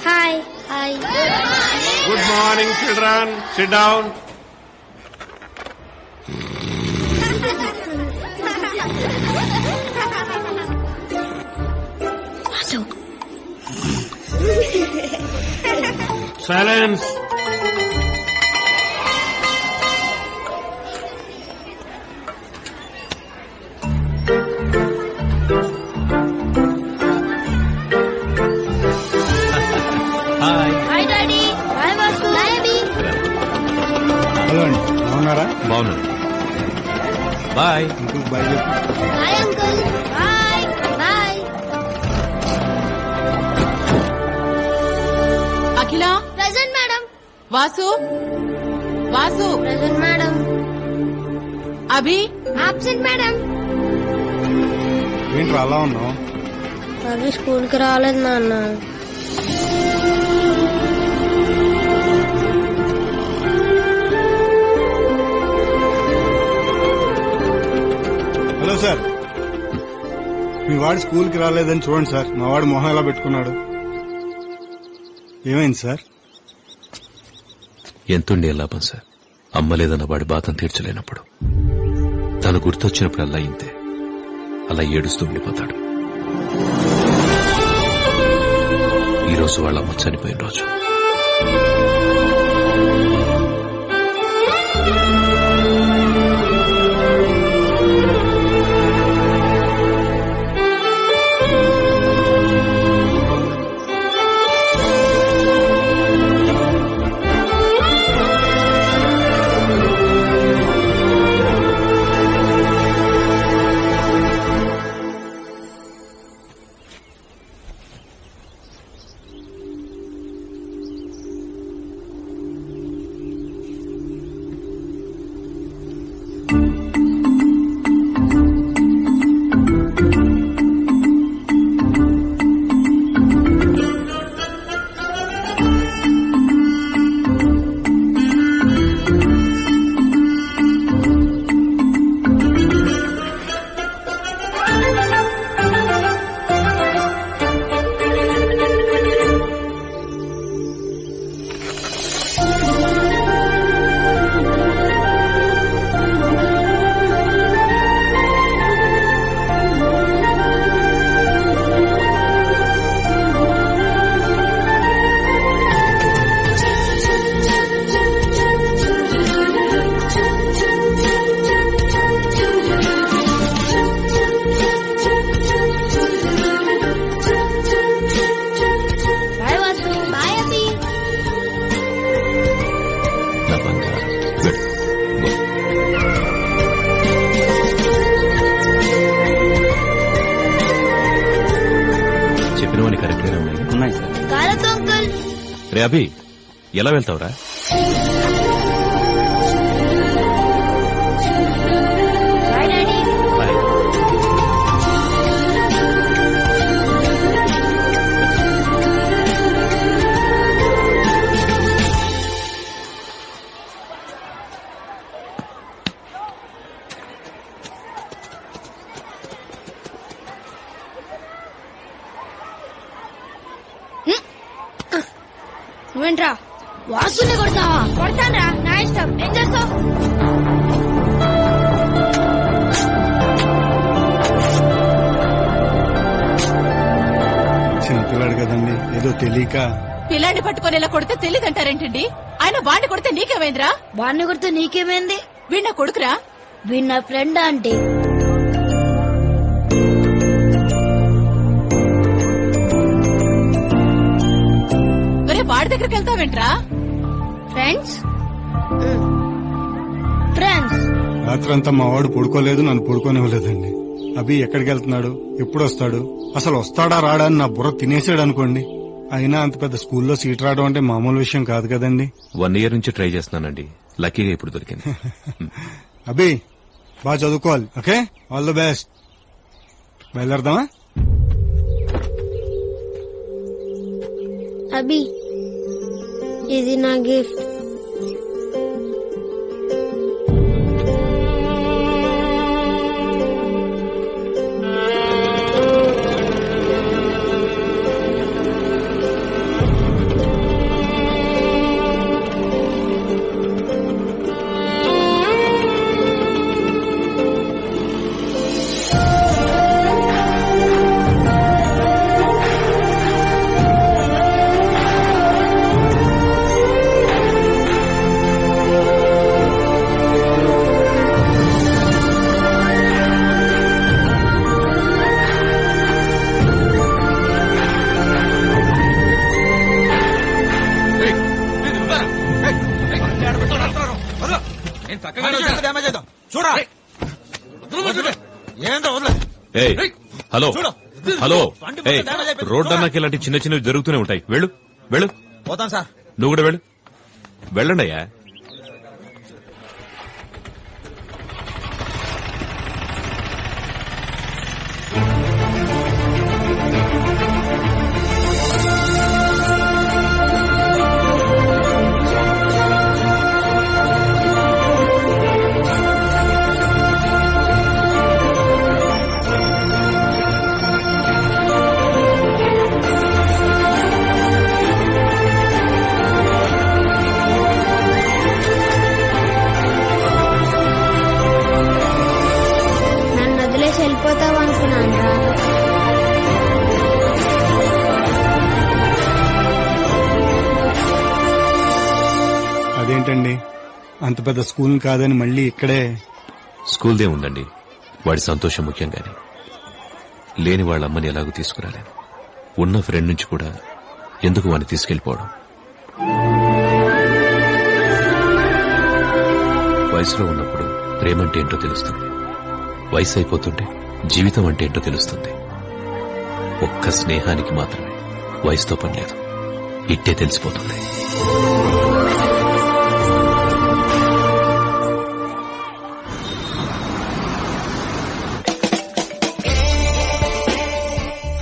Hi hi. Good morning children, sit down. Silence. Hi daddy. Hi Vasu. Hi Abhi. Hello అండి, బాగున్నారా? బాగున్నాను. Bye. Uncle bye చెప్పు. Hi uncle. Hi bye. Akhila. Present madam. Vasu. Vasu. Present madam. Abhi. Absent madam. ఏంట్రా అలా ఉన్నావు? అభి school కి రాలేదు నాన్న. హలో సార్, మీ వాడు స్కూల్ కి రాలేదని చూడండి సార్. మా వాడు మొహం ఎలా పెట్టుకున్నాడు. ఏమైంది సార్? ఎంతుండే లాభం సార్, అమ్మ లేదన్న వాడి బాధను తీర్చలేనప్పుడు. తను గుర్తొచ్చినప్పుడు అలా ఇంతే, అలా ఏడుస్తూ ఉండిపోతాడు. ఈరోజు వాళ్ళ అమ్మ చనిపోయిన రోజు. బాయ్ వాసు. బాయ్ అభి. నా బంగారం. వెళ్ళు. గో. చెప్పినవన్నీ కరెక్ట్గానే ఉన్నాయి. ఉన్నాయి సార్. కాలతో అంకుల్. రే అభి, ఎలా వెళ్తావురా? Bye daddy. బాయ్. నువ్వేంట్రా వాసుని కొడతావా? కొడతానరా, నా ఇష్టం. ఏం చేస్తావు? చిన్నపిల్లాడు కదండి, ఏదో తెలియక. పిల్లాన్ని పట్టుకొని ఇలా కొడితే తెలియదంటారేంటండి? ఆయన వాడిని కొడితే నీకేమైందిరా? వాడిని కొడితే నీకేమైంది? వీడు నా కొడుకురా. వీడు నా ఫ్రెండ్ ఆంటీ. ఒరే వాడి దగ్గరికి వెళ్తావేంట్రా? Friends friends. రాత్రంతా మా వాడు పడుకోలేదు, నన్ను పడుకోనివ్వలేదండి. అభి ఎక్కడికి వెళ్తున్నాడు, ఎప్పుడు వస్తాడు, అసలు వస్తాడా రాడా అని నా బుర్ర తినేసాడు అనుకోండి. అయినా అంత పెద్ద స్కూల్లో సీట్ రావడం అంటే మామూలు విషయం కాదు కదండి. 1 year నుంచి ట్రై చేస్తున్నానండి, లక్కీగా ఇప్పుడు దొరికింది. అభి బాగా చదువుకోవాలి, ఓకే? All the best. బయలుదేరదామా? అభి, ఇది నా గిఫ్ట్. డ్యామేజ్ అవుతాం చూడా ఏంటో వదలదు. ఏయ్, హలో హలో, ఏయ్, రోడ్ అన్నాక ఇలాంటి చిన్న చిన్నవి జరుగుతూనే ఉంటాయి. వెళ్ళు వెళ్ళు. పోతాం సార్. నువ్వు కూడా వెళ్ళు. వెళ్ళండి అయ్యా. నన్ను వదిలేసి వెళ్ళిపోతావు అనుకున్నాను రా. అదేంటండి అంత పెద్ద స్కూల్ కాదని మళ్ళీ ఇక్కడే? స్కూల్దే ఉందండి, వాడి సంతోషం ముఖ్యంగానే. లేని వాళ్ళ అమ్మని ఎలాగూ తీసుకురాలేను. ఉన్న ఫ్రెండ్ నుంచి కూడా ఎందుకు వాడిని తీసుకెళ్లిపోవడం? వయసులో ఉన్నప్పుడు ప్రేమంటే ఏంటో తెలుస్తుంది. వయసు అయిపోతుంటే జీవితం అంటే ఏంటో తెలుస్తుంది. ఒక్క స్నేహానికి మాత్రమే వయసుతో పని లేదు, ఇట్టే తెలిసిపోతుంది.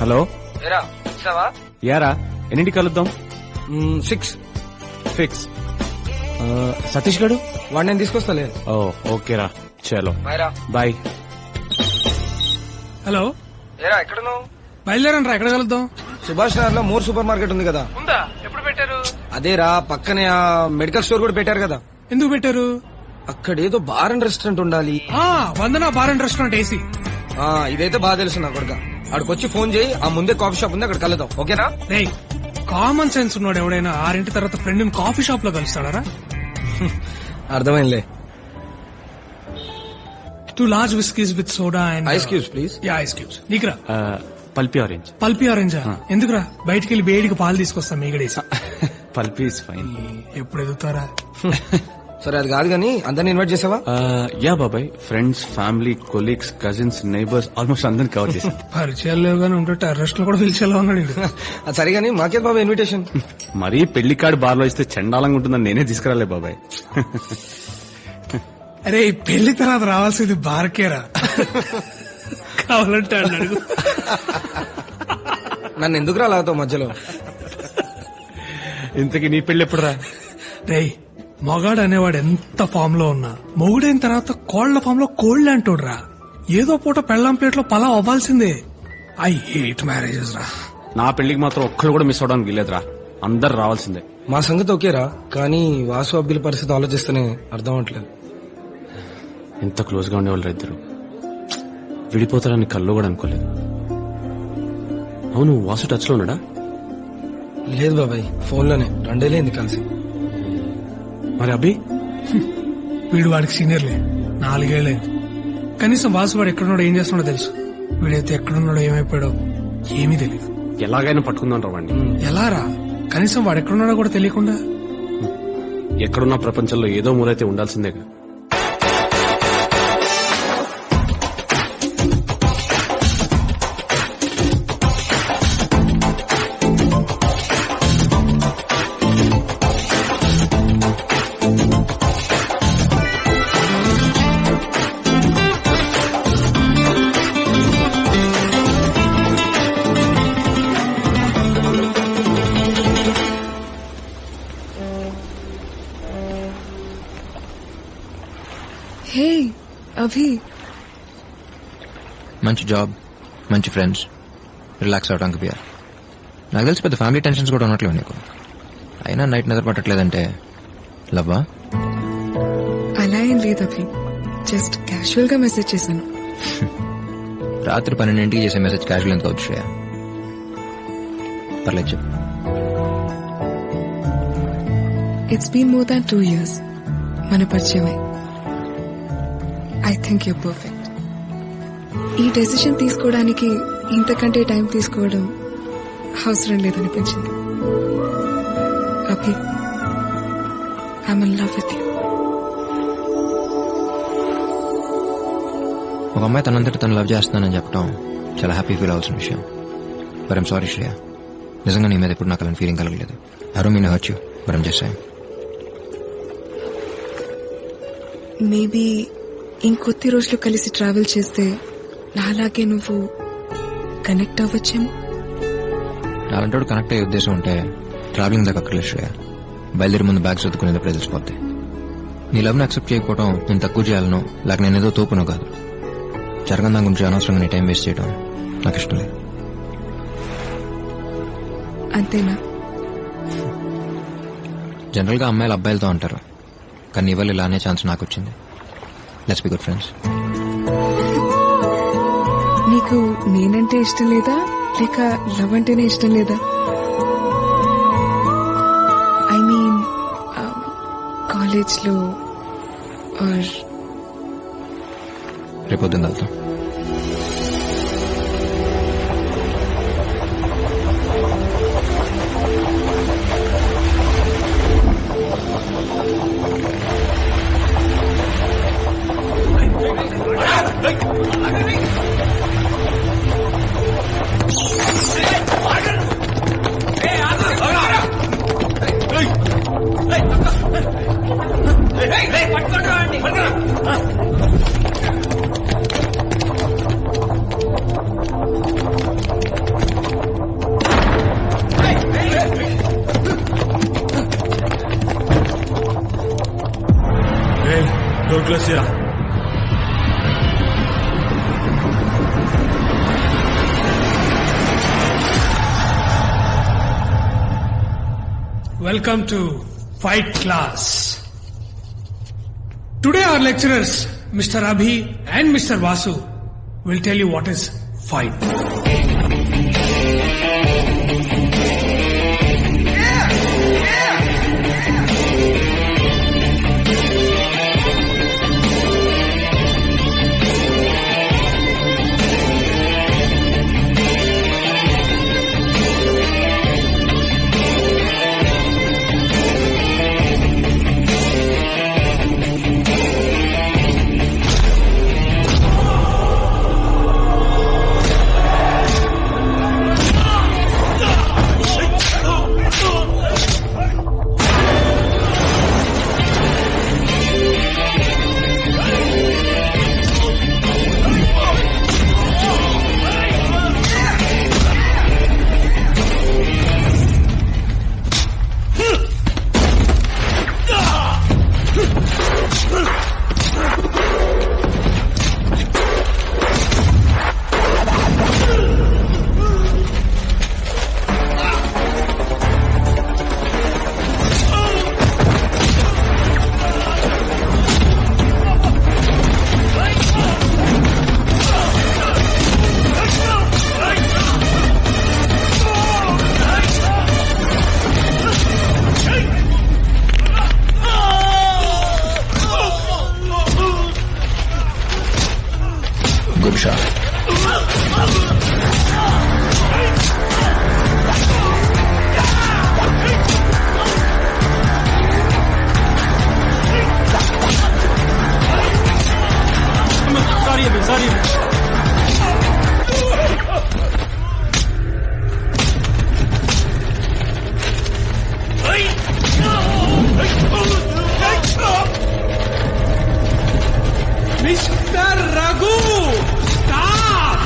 హలో యారా, ఎన్నింటికి కలుద్దాం? 6 ఫిక్స్. సతీష్ గడు వాడు నేను తీసుకొస్తాలే. ఓ ఓకేరా, చలో బాయ్. హలో, ఏరా ఎక్కడున్నావు? బయలుదేరండి రా. ఎక్కడ కలుద్దాం? సుభాష్ నగర్ లో మోర్ సూపర్ మార్కెట్ ఉంది కదా. ఉందా? ఎప్పుడు పెట్టారు? అదేరా పక్కనే ఆ మెడికల్ స్టోర్ కూడా పెట్టారు కదా. ఎందుకు పెట్టారు? అక్కడ ఏదో బార్ అండ్ రెస్టారెంట్ ఉండాలి. వందన బార్ అండ్ రెస్టారెంట్ ఏసీ. ఇదైతే బాగా తెలుసు నా కొడుక. అక్కడికొచ్చి ఫోన్ చేయి, ఆ ముందే కాఫీ షాప్ ఉంది, అక్కడ కలుద్దాం. ఓకేనా? రేయ్, కామన్ సెన్స్ ఉన్నాడు ఎవడైనా 6 తర్వాత ఫ్రెండ్ కాఫీ షాప్ లో కలుస్తాడారా? అర్థమైందిలే. 2 large whiskeys with soda and ice cubes please. Ya, ice cubes. నీకురా? Pulpy orange. పల్పీ ఆరెంజా? ఎందుకురా? బయటికి వెళ్ళి వేడికి పాలు తీసుకొస్తా మీగడేసి. Pulpy is fine. ఎప్పుడు ఎదుగుతారా? సరే అది కాదు కానీ అందరిని ఇన్వైట్ చేసావా? యా బాబాయ్, friends, family, colleagues, cousins, neighbours almost అందరిని కవర్ చేశాను. పరిచయాలు లేవు కానీ ఉంటే అరెస్ట్ లో కూడా పిలిచేలా ఉన్నాడు ఈడు. అది సరే కానీ మాకే బాబా ఇన్విటేషన్. మరీ పెళ్లి కార్డు బార్ లో ఇస్తే చండాలంగా ఉంటుందని నేనే తీసుకురాలే బాబాయ్. అరే, ఈ పెళ్లి తర్వాత రావాల్సింది బార్కేరా. కావాలంటే అన్నాడు. నన్ను ఎందుకు రాలాగుతావు మధ్యలో? ఇంతకీ నీ పెళ్లి ఎప్పుడు రా? రేయ్, మగాడు అనేవాడు ఎంత ఫామ్ లో ఉన్నా మొగుడైన తర్వాత కోళ్ల ఫామ్ లో కోళ్లు అంటోడ్రా. ఏదో పూట పెళ్ళాం ప్లేట్ లో పలావ్ అవ్వాల్సిందే. ఐ హేట్ మ్యారేజెస్ రా. నా పెళ్లికి మాత్రం ఒక్కరు కూడా మిస్ అవడానికి వీలేదురా, అందరు రావాల్సిందే. మా సంగతి ఓకేరా, కానీ వాసు అబ్బిల పరిస్థితి ఆలోచిస్తేనే అర్థం అవట్లేదు. ఎంత క్లోజ్ గా ఉండేవాళ్ళు ఇద్దరు విడిపోతారని కల్లో కూడా అనుకోలేదు. అవును, వాసు టచ్ లో ఉన్నాడా? లేదు బాబాయ్, ఫోన్ లోనే 2 ఏళ్ళైంది కలిసి. మరి అభి? వీడు వాడికి సీనియర్లే, 4 ఏళ్ళైంది. కనీసం వాసు వాడు ఎక్కడున్నాడో ఏం చేస్తున్నాడో తెలుసు. వీడైతే ఎక్కడున్నాడో ఏమైపోయాడో ఏమీ తెలియదు. ఎలాగైనా పట్టుకుందాం రా వాడిని. ఎలా రా? కనీసం వాడు ఎక్కడున్నాడో కూడా తెలియకుండా. ఎక్కడున్నా ప్రపంచంలో ఏదో మూలైతే ఉండాల్సిందేగా. హే అభి, మంచి జాబ్, మంచి ఫ్రెండ్స్, రిలాక్స్ అవడానికి బియర్. నాకు తెలిసి పెద్ద ఫ్యామిలీ టెన్షన్స్ కూడా ఉన్నట్లేవు నీకు. అయినా నైట్ నిద్ర పట్టట్లేదంటే లవ్వా? అలా ఏం లేదు అభి, జస్ట్ క్యాజువల్ గా మెసేజ్ చేశాను. రాత్రి 12 చేసే మెసేజ్ క్యాజువల్ ఎంత అవుతుంది శ్రేయ? పర్లేదు చెప్పు. It's been more than 2 years మన పరిచయమై. I think you perfect. ఈ డెసిషన్ తీసుకోవడానికి ఇంతకంటే టైం తీసుకోవడం అవసరం లేదనిపించింది. Abhi, I'm in love with you. ఒక అమ్మాయి తనంతటి తను లవ్ చేస్తున్నానని చెప్పడం చాలా హ్యాపీ ఫీల్ అవ్వాల్సిన విషయం. బట్ ఐమ్ సారీ శ్రేయ, నిజంగా నీ మీద ఇప్పుడు నాకు అలాంటి ఫీలింగ్ కలగలేదు. I don't mean to hurt you, but I'm just saying. Maybe ఇంకొద్ది రోజులు కలిసి ట్రావెల్ చేస్తే నాలాగే నువ్వు కనెక్ట్ అవ్వచ్చేమో. అలాంటి కనెక్ట్ అయ్యే ఉద్దేశం ఉంటే ట్రావెలింగ్ దాకా అక్కర్లేదు శ్రేయ. బయలుదేరి ముందు బ్యాగ్స్ వద్దుకునేటప్పుడు తెలిసిపోద్ది. నీ లవ్ని యాక్సెప్ట్ చేయకపోవడం నేను తక్కువ చేయాలనో లేక నేనేదో తోపునో కాదు. జరగని దాని గురించి అనవసరంగా నీ టైం వేస్ట్ చేయడం నాకు ఇష్టం లేదు. అంతేనా? జనరల్ గా అమ్మాయిలు అబ్బాయిలతో అంటారు, కానీ ఇవాళ ఇలా అనే ఛాన్స్ నాకు వచ్చింది. Let's be good friends. నీకు నేనంటే ఇష్టం లేదా లేక లవ్ అంటేనే ఇష్టం లేదా? ఐ మీన్ కాలేజ్లో ఆర్ రేపొద్దున వెళ్తాం. డోర్ క్లోజ్ చేయరా. Welcome to Fight Class. Today our lecturers, Mr. Abhi and Mr. Vasu, will tell you what is fight. Good shot. Sorry. Mr. Raghu, stop!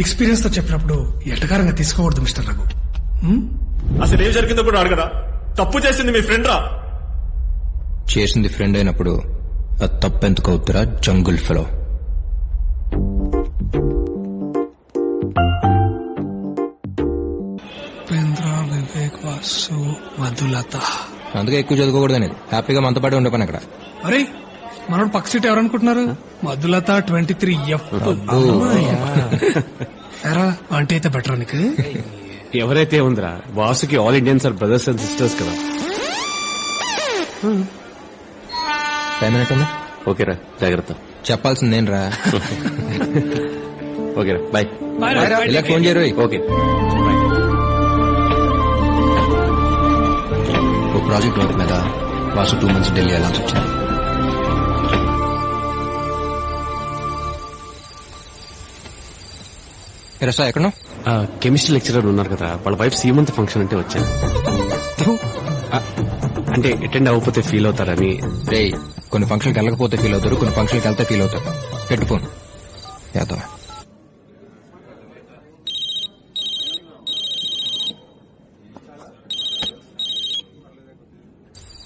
Experience తో చెప్పినప్పుడు ఎటకారంగా తీసుకోకూడదు మిస్టర్ రఘు. అసలు ఏం జరిగిందో కూడా అడగరా? తప్పు చేసింది మీ ఫ్రెండ్ రా. చేసింది ఫ్రెండ్ అయినప్పుడు అది తప్పెందుకు అవుతురా జంగుల్ ఫెలో? ఉపేంద్ర, వివేక్, వాసు, మధులత. అందుకే ఎక్కువ చదువుకోకూడదు అనేది. హ్యాపీగా మనతో పాటు ఉండే పని అక్కడ. అరే మనోడు పక్క సీట్ ఎవరనుకుంటున్నారు? మధులత 23F. ఎరా ఆంటీ అయితే బెటర్ నీకు. ఎవరైతే ఉందిరా, వాసుకి all Indians are brothers and sisters కదా. టైం ఏంటన్నా? ఓకేరా, జాగ్రత్త. చెప్పాల్సింది నేను రా. ఓకేరా, బాయ్. ఇలా ఫోన్ చేయరు. ఓకే. ఓ ప్రాజెక్ట్ వర్క్ మీద వాసు 2 months ఢిల్లీ వెళ్ళాల్సి వచ్చింది. రసా ఎక్కడ? కెమిస్ట్రీ లెక్చరర్ ఉన్నారు కదా, వాళ్ళ వైఫ్ సీమంత్ ఫంక్షన్ అంటే వచ్చాను. అంటే అటెండ్ అవ్వకపోతే ఫీల్ అవుతారని. రే, కొన్ని ఫంక్షన్కి వెళ్ళకపోతే ఫీల్ అవుతారు, కొన్ని ఫంక్షన్కి వెళ్తే ఫీల్ అవుతారు. పెట్టుకోను యాదవ.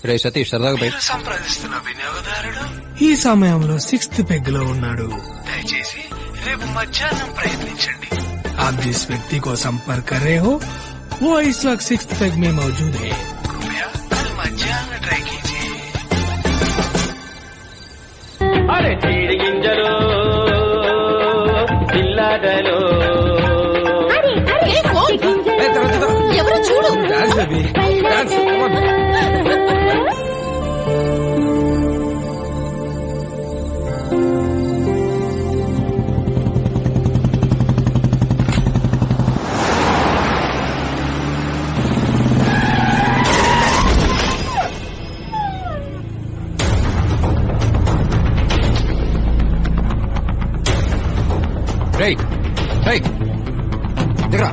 రే సతీష్, సరదాగా బయట. సంప్రదిస్తున్న వినియోగదారుడు ఈ సమయంలో 6th పెగ్ లో ఉన్నాడు. దయచేసి రేపు మధ్యాహ్నం ప్రయత్నించండి. आप जिस व्यक्ति को संपर्क कर रहे हो वो इस वक्त 6th पेग में मौजूद है. कृपया कल मध्याह्न ट्राई कीजिए. अरे चीड़ गिंजलो పిల్లడలో. ఎవరు చూడు. రైట్ రైట్ దిగరా.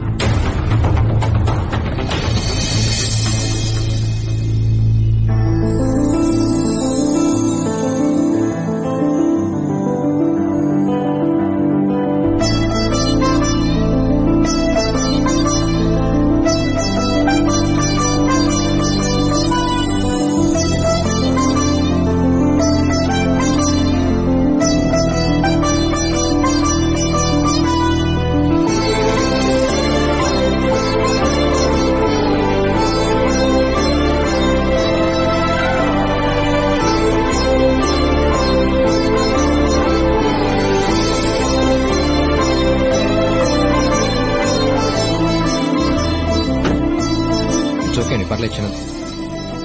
పర్లేదు చిన్నది.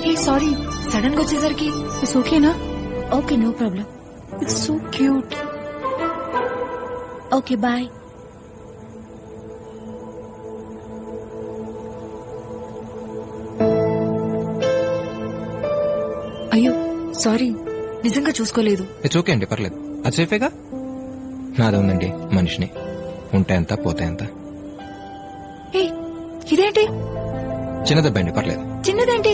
ఏ సారీ, సడన్ గా వచ్చేసరికి. ఇట్స్ ఓకేనా? Okay, no problem. It's so cute. Okay, bye. అయ్యో సారీ, నిజంగా చూసుకోలేదు. ఇట్స్ ఓకే అండి, పర్లేదు. అది సేఫేగా. నాదే ఉందండి మనిషిని. ఉంటే ఎంత పోతే ఎంత. ఏ ఇదేంటి? చిన్న దెబ్బ అండి, పర్లేదు. చిన్నదేంటి?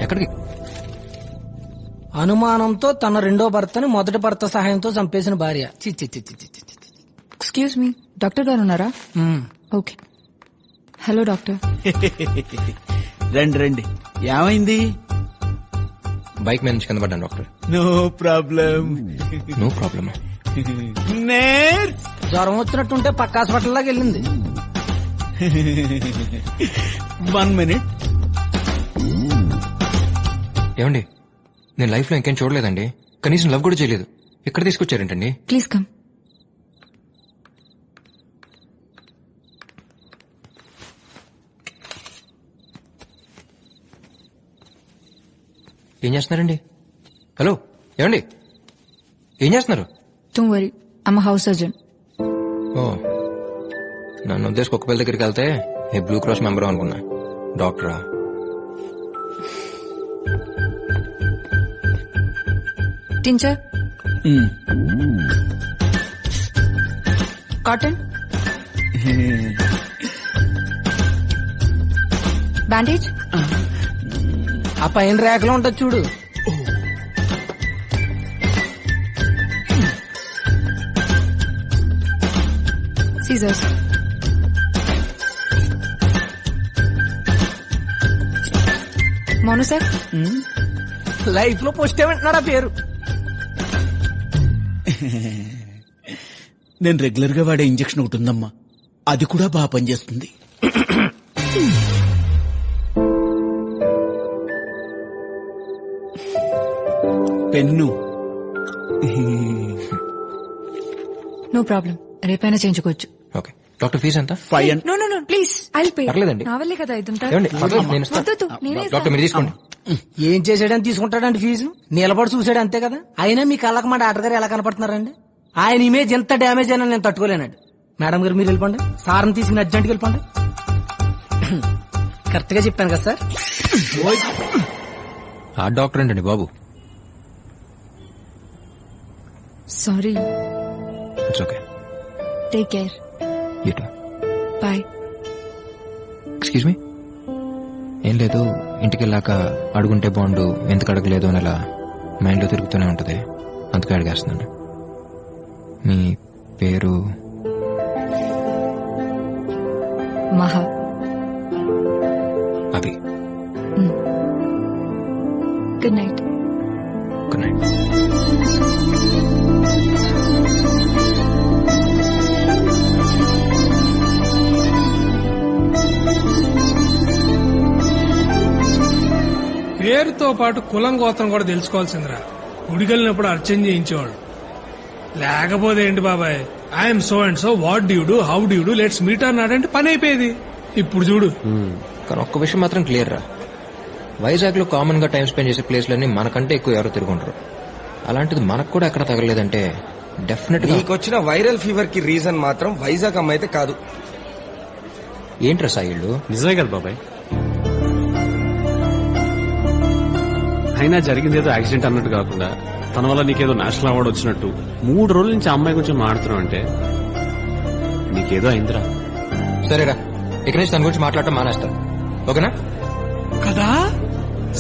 ఎక్కడికి? అనుమానంతో తన రెండో భర్తని మొదటి భర్త సహాయంతో చంపేసిన భార్య. ఎక్స్క్యూజ్ మీ, డాక్టర్ గారు ఉన్నారా? ఓకే. Hello doctor. రండి రండి, ఏమైంది? బైక్ మీద నుంచి కింద పడ్డాను doctor. No problem. No problem. జ్వరం వచ్చినట్టుంటే పక్క హాస్పిటల్ లాగా వెళ్ళింది. 1 minute. ఏమండి, నేను లైఫ్ లో ఇంకేం చూడలేదండి. కనీసం లవ్ కూడా చేయలేదు. ఎక్కడ తీసుకొచ్చారేంటండి? Please come. ఏం చేస్తున్నారండి? హలో, ఏమండి ఏం చేస్తున్నారు? Don't worry, I'm house surgeon. Oh, నన్ను ఉద్దేశం కుక్క పిల్ల దగ్గరికి వెళ్తే ఏ బ్లూ క్రాస్ మెంబర్ అనుకున్నా. డాక్టరా? Tincture, cotton, bandage. ఆ పైన రేఖలో ఉంటుంది చూడు. సీజర్స్. మోనోసెక్. లైఫ్ లో పోస్ట్ ఏమంటున్నాడా పేరు? నేను రెగ్యులర్ గా వాడే ఇంజెక్షన్ ఒకటి ఉందమ్మా, అది కూడా బాగా పనిచేస్తుంది. పెన్ను. నో ప్రాబ్లం, రేపైనా చేయించుకోవచ్చు. ఓకే, డాక్టర్ ఫీజు ఎంత? 5 no no no please I'll pay. పర్లేదండి. నా వల్లే కదా ఇది ఉంటా. ఏమండి, పర్లేదు, నేను ఇస్తాను. వద్దు, నేనే డాక్టర్ మీరు తీసుకోండి. ఏం చేసాడని తీసుకుంటాడండి ఫీజు? నిలబడి చూసాడు అంతే కదా. అయినా మీ కళ్ళకి మా డాక్టర్ గారు ఎలా కనపడుతున్నారండి? ఆయన ఇమేజ్ ఎంత డ్యామేజ్ అయినా నేను తట్టుకోలేనండి. మేడం గారు మీరు వెళ్ళిపోండి, సార్ని తీసుకుని అర్జెంట్కి వెళ్ళిపోండి. కరెక్ట్ గా చెప్పాను కదా సార్? ఆ డాక్టర్ ఏంటండి బాబు? Sorry, it's okay. Take care, you too. Bye. Excuse me. ఏం లేదు, ఇంటికి వెళ్ళాక అడుగుంటే బాగుండు, ఎందుకు అడగలేదు అని అలా మైండ్లో తిరుగుతూనే ఉంటుంది, అందుకే అడిగేస్తున్నాను. మీ పేరు? Maha. Abhi. Good night. Good night. పేరుతో పాటు కులం గోత్రం కూడా తెలుసుకోవాల్సిందిరా. గుడికెళ్ళినప్పుడు అర్చన చేయించేవాడు. లేకపోతే ఏంటి బాబాయ్, I'm so and so, what due do, how due do, let's meet అన్నాడంటే పని అయిపోయేది. ఇప్పుడు చూడు. కానీ ఒక్క విషయం మాత్రం క్లియర్ రా, వైజాగ్ లో కామన్ గా టైం స్పెండ్ చేసే ప్లేస్లన్నీ మనకంటే ఎక్కువ ఎవరు తిరుగుంటారు. అలాంటిది మనకు కూడా ఎక్కడ తగలేదంటే డెఫినెట్ గా. నీకొచ్చిన వైరల్ ఫీవర్ కి రీజన్ మాత్రం వైజాగ్ అమ్మ అయితే కాదు. ఏంట్రా సాయిళ్ళు? నిజమే కదా బాబాయ్. అయినా జరిగింది ఏదో యాక్సిడెంట్ అన్నట్టు కాకుండా తన వల్ల నీకేదో నేషనల్ అవార్డు వచ్చినట్టు 3 రోజుల నుంచి అమ్మాయి గురించి మాట్లాడుతున్నావు అంటే నీకేదో అయిందిరా. సరేరా, ఇక నుంచి తన గురించి మాట్లాడటం మానేస్తా, ఓకేనా? కదా,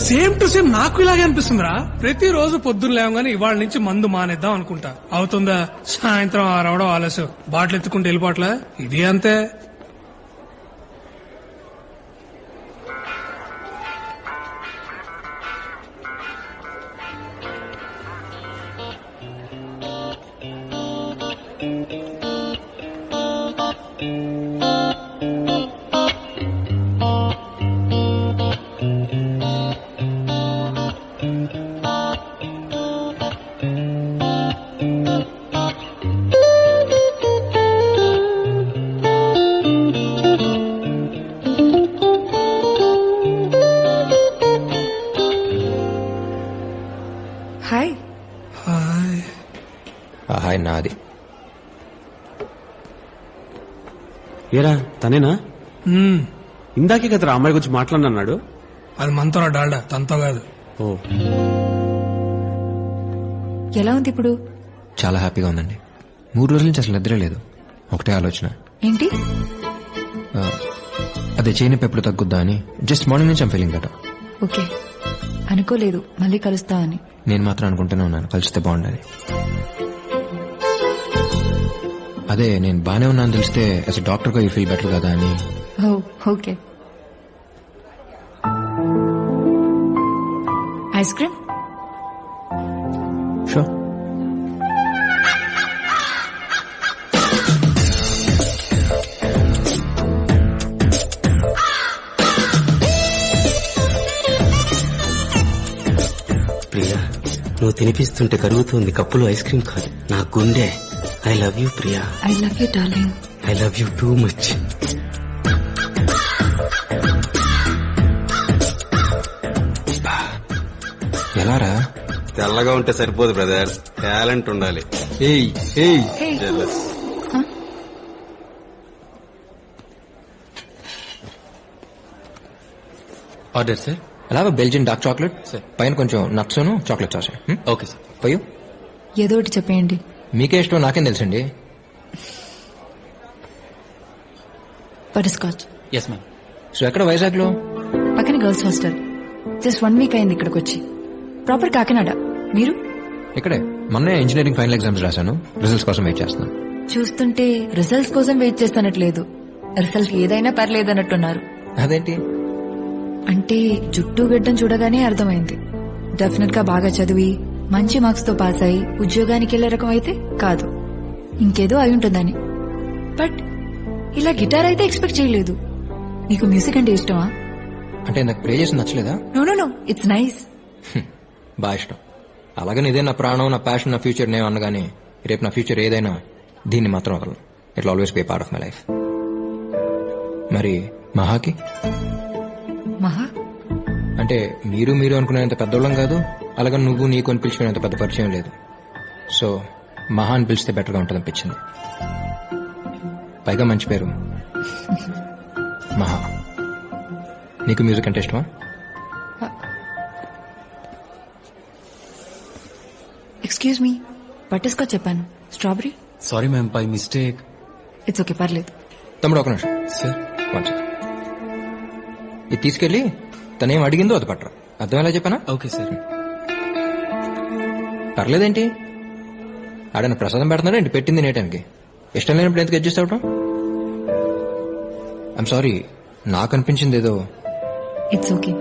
సేమ్ టు సేమ్ నాకు ఇలాగే అనిపిస్తుందిరా. ప్రతిరోజు పొద్దున్న లేవగానే ఇవాళ నుంచి మందు మానేద్దాం అనుకుంటా. అవుతుందా? సాయంత్రం 6 అవడం ఆలస్యం, బాటిల్ ఎత్తుకుంటే వెళ్ళిపోవట్లే. ఇది అంతే. హాయ్. హాయ్. హాయ్ నాది. ఏరా తనేనా? ఇందాకే కదా అమ్మాయి గురించి మాట్లాడినాడు. అది మనతో డాల్డా, తనతో కాదు. ఓ, ఎలా ఉంది ఇప్పుడు? చాలా హ్యాపీగా ఉందండి. 3 రోజుల నుంచి అసలు నిద్రే లేదు, ఒకటే ఆలోచన. ఏంటి? అదే చేయని ఎప్పుడు తగ్గుద్దా అని. జస్ట్ మార్నింగ్ నుంచి ఐమ్ ఫీలింగ్ బెటర్. ఓకే, అనుకోలేదు మళ్ళీ కలుస్తా అని. నేను మాత్రం అనుకుంటూనే ఉన్నాను కలిస్తే బాగుండని. అదే నేను బానే ఉన్నాను తెలిస్తే యాజ్ ఎ డాక్టర్ గా యూ ఫీల్ బెటర్ కదా అని. Okay. Ice cream? Sure. Priya, నువ్వు తినిపిస్తుంటే కరుగుతుంది కప్పులో ఐస్ క్రీమ్ కాదు, నా గుండె. I love you Priya. I love you darling. I love you too much. ఎలారా? తెల్లగా ఉంటే సరిపోదు బ్రదర్, టాలెంట్ ఉండాలి. ఏయ్ ఏయ్ Jealous. Order sir. అలాగే బెల్జియన్ డార్క్ చాక్లెట్ సార్, పైన కొంచెం nuts chocolate sauce. Okay sir. పోయు ఏదో ఒకటి చెప్పేయండి. మీకే ఇష్టం నాకేం తెలుసండి. Butterscotch. Yes ma'am. So ఎక్కడ వైజాగ్ లో? పక్కన గర్ల్స్ హాస్టల్. జస్ట్ 1 వీక్ అయింది ఇక్కడికి వచ్చి. ప్రాపర్ కాకినాడ. మీరు? ఇక్కడే. మొన్నే ఇంజనీరింగ్ ఫైనల్ ఎగ్జామ్స్ రాశాను, రిజల్ట్స్ కోసం వెయిట్ చేస్తున్నాను. చూస్తుంటే రిజల్ట్స్ కోసం వెయిట్ చేస్తానట్లేదు, రిజల్ట్ ఏదైనా పర్లేదన్నట్టున్నారు. అదేంటి? అంటే జుట్టు గడ్డం చూడగానే అర్థమైంది. డెఫినెట్ గా బాగా చదివి మంచి మార్క్స్ తో పాస్ అయి ఉద్యోగానికి వెళ్లే రకం అయితే కాదు, ఇంకేదో అయి ఉంటుందని. బట్ ఇలా గిటార్ అయితే ఎక్స్పెక్ట్ చేయలేదు. నీకు మ్యూజిక్ అంటే ఇష్టమా? అంటే నాకు ప్లే చేసి నచ్చలేదా? No no no, it's nice. బాగా ఇష్టం. అలాగని ఇదే నా ప్రాణం, నా ప్యాషన్, నా ఫ్యూచర్ నేను అన్నగాని రేపు నా ఫ్యూచర్ ఏదైనా దీన్ని మాత్రం వదలను. It always be part of my life. మరి మహాకి మహా అంటే మీరు అనుకునేంత పెద్దోళ్ళం కాదు, అలాగని నువ్వు నీకు అని పిలిచుకునేంత పెద్ద పరిచయం లేదు. సో మహా అని పిలిస్తే బెటర్గా ఉంటుంది అనిపించింది. పైగా మంచి పేరు మహా. నీకు మ్యూజిక్ అంటే ఇష్టమా? ఎక్స్క్యూజ్ మీ, బటర్స్కాచ్ చెప్పాను. Strawberry? Sorry ma'am, by mistake. It's okay, పర్లేదు. తమ్ముడు ఒక నిమిషం సార్. ఇది తీసుకెళ్ళి తనేం అడిగిందో అది పట్టరా. అర్థమేలా చెప్పానా? Okay sir. పర్లేదేంటి, ఆడన ప్రసాదం పెడుతున్నాడు ఏంటి పెట్టింది నేటానికి? ఇష్టం లేనప్పుడు ఎందుకు అడ్జస్ట్ అవటం? ఐఎమ్ సారీ, నాకు అనిపించింది ఏదో. It's okay.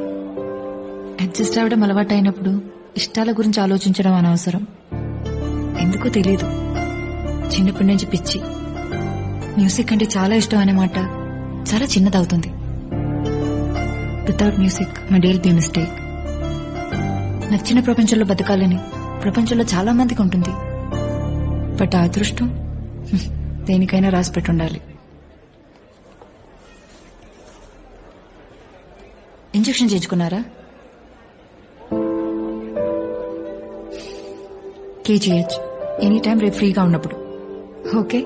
అడ్జస్ట్ అవ్వడం అలవాటు అయినప్పుడు ఇష్టాల గురించి ఆలోచించడం అనవసరం. ఎందుకో తెలీదు, చిన్నప్పటి నుంచి పిచ్చి. మ్యూజిక్ అంటే చాలా ఇష్టం అనే మాట చాలా చిన్నదవుతుంది. Without music my day will be mistake. నచ్చిన ప్రపంచంలో బతకాలని ప్రపంచంలో చాలా మందికి ఉంటుంది. బట్ ఆ అదృష్టం దేనికైనా రాసి పెట్టుండాలి. ఇంజెక్షన్ చేయించుకున్నారా? కేజీహెచ్ ఎనీ టైం రేపు ఫ్రీగా ఉన్నప్పుడు. ఓకే.